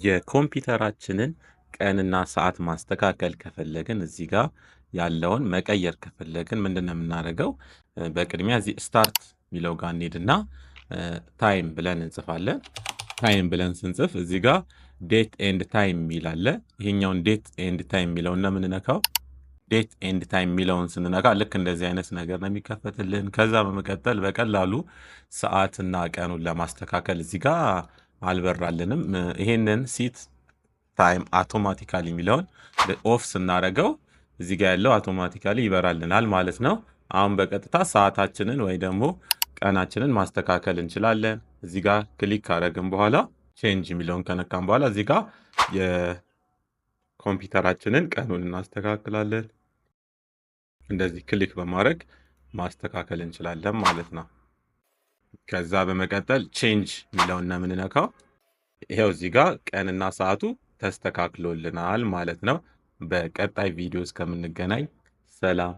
የኮምፒውተራችንን ቀንና ሰዓት ማስተካከል ከፈለግን እዚህ ጋር ያለውን መቀየር ከፈለግን ምንድነው የምናደርገው? በቅድሚያ እዚህ ስታርት የሚለው ጋር እንሄድና ታይም ብለን እንጽፋለን። ታይም ብለን ስንጽፍ እዚህ ጋር ዴት ኤንድ ታይም የሚል አለ። ይሄኛውን ዴት ኤንድ ታይም የሚለውን ነው የምንነካው። ዴት ኤንድ ታይም የሚለውን ስንነካ ልክ እንደዚህ አይነት ነገር ነው የሚከፈትልን። ከዛ በመቀጠል በቀላሉ ሰዓትና ቀኑን ለማስተካከል እዚህ ጋር አልበራልንም። ይሄንን ሲት ታይም አውቶማቲካሊ የሚለውን ኦፍ ስናደርገው እዚህ ጋር ያለው አውቶማቲካሊ ይበራልናል ማለት ነው። አሁን በቀጥታ ሰዓታችንን ወይ ደግሞ ቀናችንን ማስተካከል እንችላለን። እዚህ ጋር ክሊክ ካደረግን በኋላ ቼንጅ የሚለውን ከነካን በኋላ እዚህ ጋር የኮምፒውተራችንን ቀኑን እናስተካክላለን። እንደዚህ ክሊክ በማድረግ ማስተካከል እንችላለን ማለት ነው። ከዛ በመቀጠል ቼንጅ የሚለውን ነው የምንነካው። ይሄው እዚህ ጋር ቀንና ሰዓቱ ተስተካክሎልናል ማለት ነው። በቀጣይ ቪዲዮ እስከምንገናኝ ሰላም።